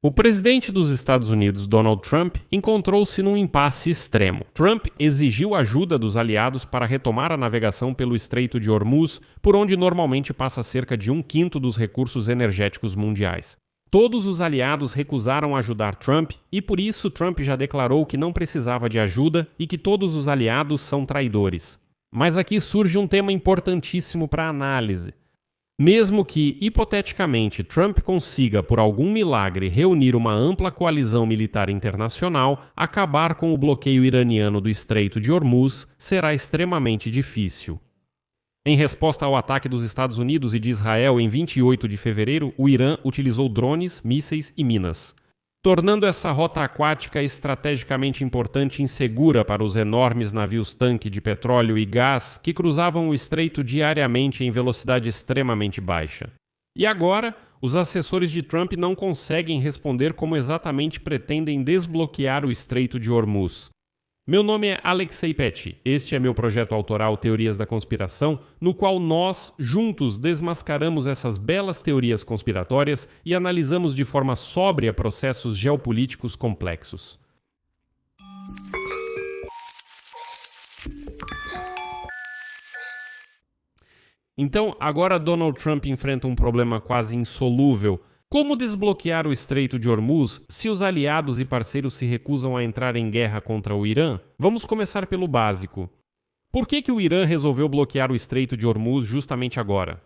O presidente dos Estados Unidos, Donald Trump, encontrou-se num impasse extremo. Trump exigiu ajuda dos aliados para retomar a navegação pelo Estreito de Hormuz, por onde normalmente passa cerca de 1/5 dos recursos energéticos mundiais. Todos os aliados recusaram ajudar Trump e por isso Trump já declarou que não precisava de ajuda e que todos os aliados são traidores. Mas aqui surge um tema importantíssimo para análise. Mesmo que, hipoteticamente, Trump consiga, por algum milagre, reunir uma ampla coalizão militar internacional, acabar com o bloqueio iraniano do Estreito de Hormuz será extremamente difícil. Em resposta ao ataque dos Estados Unidos e de Israel em 28 de fevereiro, o Irã utilizou drones, mísseis e minas, tornando essa rota aquática estrategicamente importante e insegura para os enormes navios-tanque de petróleo e gás que cruzavam o estreito diariamente em velocidade extremamente baixa. E agora, os assessores de Trump não conseguem responder como exatamente pretendem desbloquear o Estreito de Hormuz. Meu nome é Alexei Petty, este é meu projeto autoral Teorias da Conspiração, no qual nós, juntos, desmascaramos essas belas teorias conspiratórias e analisamos de forma sóbria processos geopolíticos complexos. Então, agora Donald Trump enfrenta um problema quase insolúvel. Como desbloquear o Estreito de Hormuz se os aliados e parceiros se recusam a entrar em guerra contra o Irã? Vamos começar pelo básico. Por que o Irã resolveu bloquear o Estreito de Hormuz justamente agora?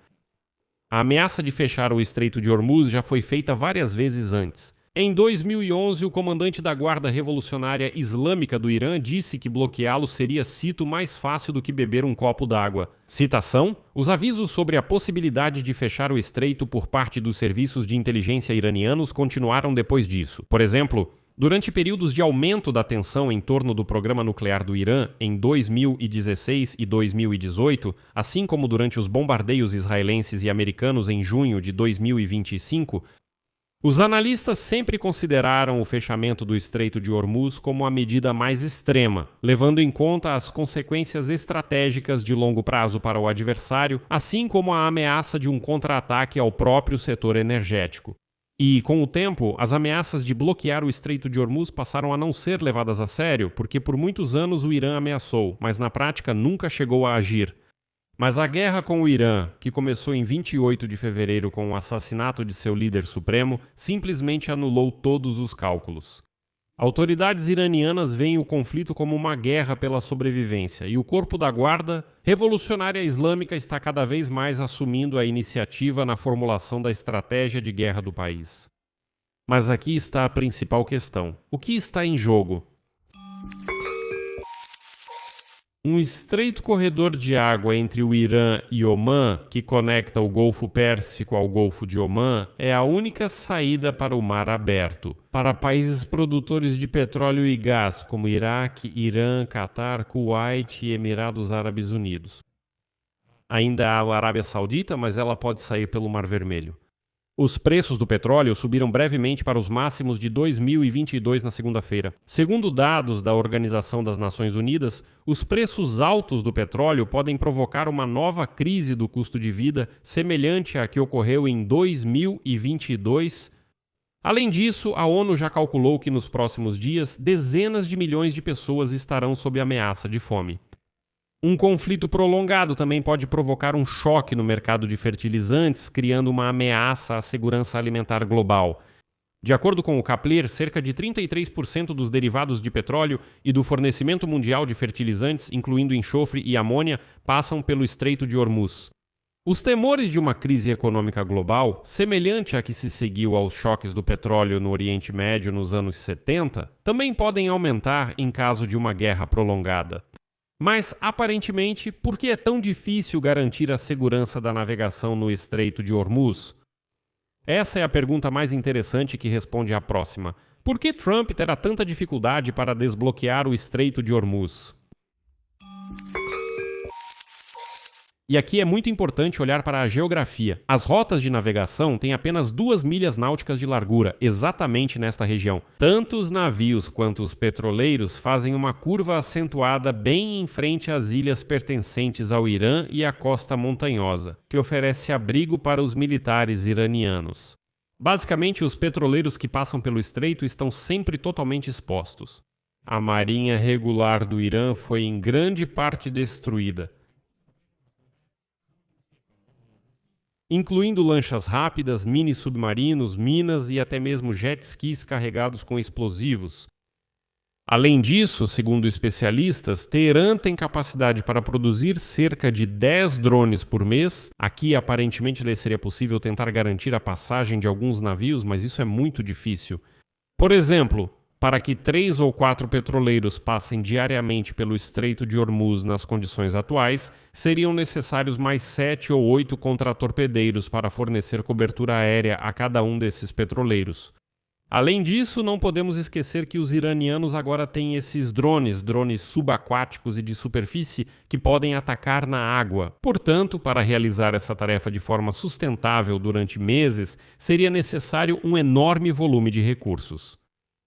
A ameaça de fechar o Estreito de Hormuz já foi feita várias vezes antes. Em 2011, o comandante da Guarda Revolucionária Islâmica do Irã disse que bloqueá-lo seria, cito, mais fácil do que beber um copo d'água. Citação: os avisos sobre a possibilidade de fechar o estreito por parte dos serviços de inteligência iranianos continuaram depois disso. Por exemplo, durante períodos de aumento da tensão em torno do programa nuclear do Irã em 2016 e 2018, assim como durante os bombardeios israelenses e americanos em junho de 2025, os analistas sempre consideraram o fechamento do Estreito de Hormuz como a medida mais extrema, levando em conta as consequências estratégicas de longo prazo para o adversário, assim como a ameaça de um contra-ataque ao próprio setor energético. E, com o tempo, as ameaças de bloquear o Estreito de Hormuz passaram a não ser levadas a sério, porque por muitos anos o Irã ameaçou, mas na prática nunca chegou a agir. Mas a guerra com o Irã, que começou em 28 de fevereiro com o assassinato de seu líder supremo, simplesmente anulou todos os cálculos. Autoridades iranianas veem o conflito como uma guerra pela sobrevivência e o corpo da Guarda Revolucionária Islâmica está cada vez mais assumindo a iniciativa na formulação da estratégia de guerra do país. Mas aqui está a principal questão. O que está em jogo? Um estreito corredor de água entre o Irã e Omã, que conecta o Golfo Pérsico ao Golfo de Omã, é a única saída para o mar aberto. Para países produtores de petróleo e gás, como Iraque, Irã, Catar, Kuwait e Emirados Árabes Unidos. Ainda há a Arábia Saudita, mas ela pode sair pelo Mar Vermelho. Os preços do petróleo subiram brevemente para os máximos de 2022 na segunda-feira. Segundo dados da Organização das Nações Unidas, os preços altos do petróleo podem provocar uma nova crise do custo de vida semelhante à que ocorreu em 2022. Além disso, a ONU já calculou que nos próximos dias dezenas de milhões de pessoas estarão sob ameaça de fome. Um conflito prolongado também pode provocar um choque no mercado de fertilizantes, criando uma ameaça à segurança alimentar global. De acordo com o Kepler, cerca de 33% dos derivados de petróleo e do fornecimento mundial de fertilizantes, incluindo enxofre e amônia, passam pelo Estreito de Hormuz. Os temores de uma crise econômica global, semelhante à que se seguiu aos choques do petróleo no Oriente Médio nos anos 70, também podem aumentar em caso de uma guerra prolongada. Mas, aparentemente, por que é tão difícil garantir a segurança da navegação no Estreito de Hormuz? Essa é a pergunta mais interessante que responde à próxima. Por que Trump terá tanta dificuldade para desbloquear o Estreito de Hormuz? E aqui é muito importante olhar para a geografia. As rotas de navegação têm apenas 2 milhas náuticas de largura, exatamente nesta região. Tanto os navios quanto os petroleiros fazem uma curva acentuada bem em frente às ilhas pertencentes ao Irã e à costa montanhosa, que oferece abrigo para os militares iranianos. Basicamente, os petroleiros que passam pelo estreito estão sempre totalmente expostos. A marinha regular do Irã foi em grande parte destruída, incluindo lanchas rápidas, mini-submarinos, minas e até mesmo jet skis carregados com explosivos. Além disso, segundo especialistas, Teherã tem capacidade para produzir cerca de 10 drones por mês. Aqui, aparentemente, seria possível tentar garantir a passagem de alguns navios, mas isso é muito difícil. Por exemplo, para que 3 ou 4 petroleiros passem diariamente pelo Estreito de Hormuz nas condições atuais, seriam necessários mais 7 ou 8 contratorpedeiros para fornecer cobertura aérea a cada um desses petroleiros. Além disso, não podemos esquecer que os iranianos agora têm esses drones subaquáticos e de superfície, que podem atacar na água. Portanto, para realizar essa tarefa de forma sustentável durante meses, seria necessário um enorme volume de recursos.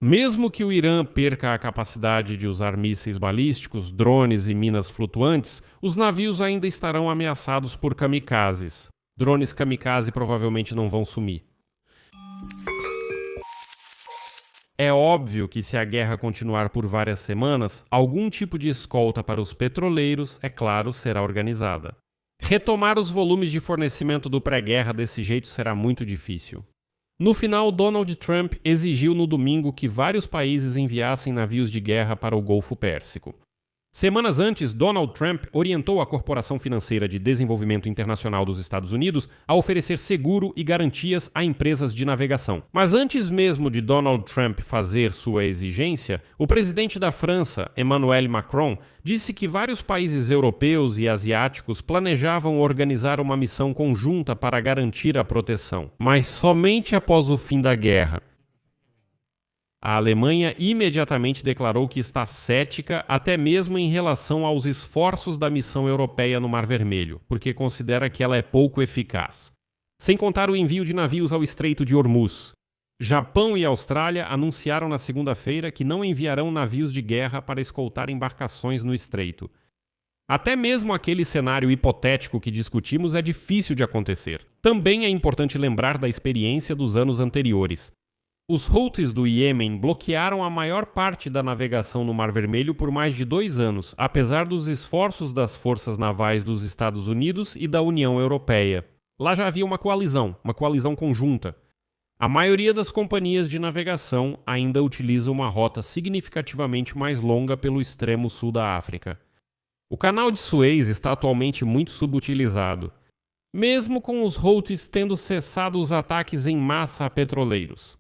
Mesmo que o Irã perca a capacidade de usar mísseis balísticos, drones e minas flutuantes, os navios ainda estarão ameaçados por kamikazes. Drones kamikaze provavelmente não vão sumir. É óbvio que se a guerra continuar por várias semanas, algum tipo de escolta para os petroleiros, é claro, será organizada. Retomar os volumes de fornecimento do pré-guerra desse jeito será muito difícil. No final, Donald Trump exigiu no domingo que vários países enviassem navios de guerra para o Golfo Pérsico. Semanas antes, Donald Trump orientou a Corporação Financeira de Desenvolvimento Internacional dos Estados Unidos a oferecer seguro e garantias a empresas de navegação. Mas antes mesmo de Donald Trump fazer sua exigência, o presidente da França, Emmanuel Macron, disse que vários países europeus e asiáticos planejavam organizar uma missão conjunta para garantir a proteção, mas somente após o fim da guerra. A Alemanha imediatamente declarou que está cética até mesmo em relação aos esforços da missão europeia no Mar Vermelho, porque considera que ela é pouco eficaz. Sem contar o envio de navios ao Estreito de Hormuz. Japão e Austrália anunciaram na segunda-feira que não enviarão navios de guerra para escoltar embarcações no estreito. Até mesmo aquele cenário hipotético que discutimos é difícil de acontecer. Também é importante lembrar da experiência dos anos anteriores. Os Houthis do Iêmen bloquearam a maior parte da navegação no Mar Vermelho por mais de 2 anos, apesar dos esforços das forças navais dos Estados Unidos e da União Europeia. Lá já havia uma coalizão conjunta. A maioria das companhias de navegação ainda utiliza uma rota significativamente mais longa pelo extremo sul da África. O canal de Suez está atualmente muito subutilizado, mesmo com os Houthis tendo cessado os ataques em massa a petroleiros.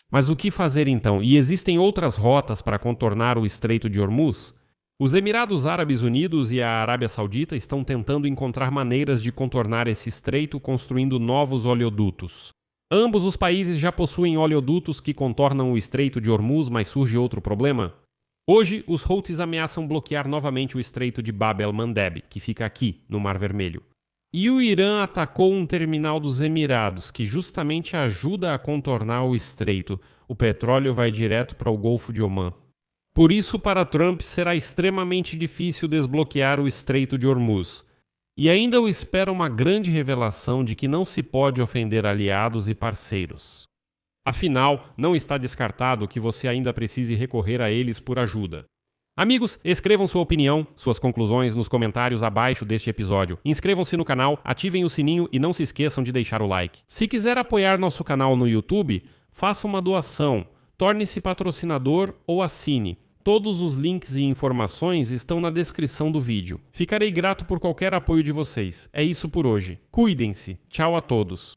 Mas o que fazer então? E existem outras rotas para contornar o Estreito de Hormuz? Os Emirados Árabes Unidos e a Arábia Saudita estão tentando encontrar maneiras de contornar esse estreito construindo novos oleodutos. Ambos os países já possuem oleodutos que contornam o Estreito de Hormuz, mas surge outro problema. Hoje, os Houthis ameaçam bloquear novamente o Estreito de Bab el-Mandeb, que fica aqui, no Mar Vermelho. E o Irã atacou um terminal dos Emirados, que justamente ajuda a contornar o estreito. O petróleo vai direto para o Golfo de Omã. Por isso, para Trump, será extremamente difícil desbloquear o Estreito de Hormuz. E ainda o espera uma grande revelação de que não se pode ofender aliados e parceiros. Afinal, não está descartado que você ainda precise recorrer a eles por ajuda. Amigos, escrevam sua opinião, suas conclusões nos comentários abaixo deste episódio. Inscrevam-se no canal, ativem o sininho e não se esqueçam de deixar o like. Se quiser apoiar nosso canal no YouTube, faça uma doação, torne-se patrocinador ou assine. Todos os links e informações estão na descrição do vídeo. Ficarei grato por qualquer apoio de vocês. É isso por hoje. Cuidem-se. Tchau a todos.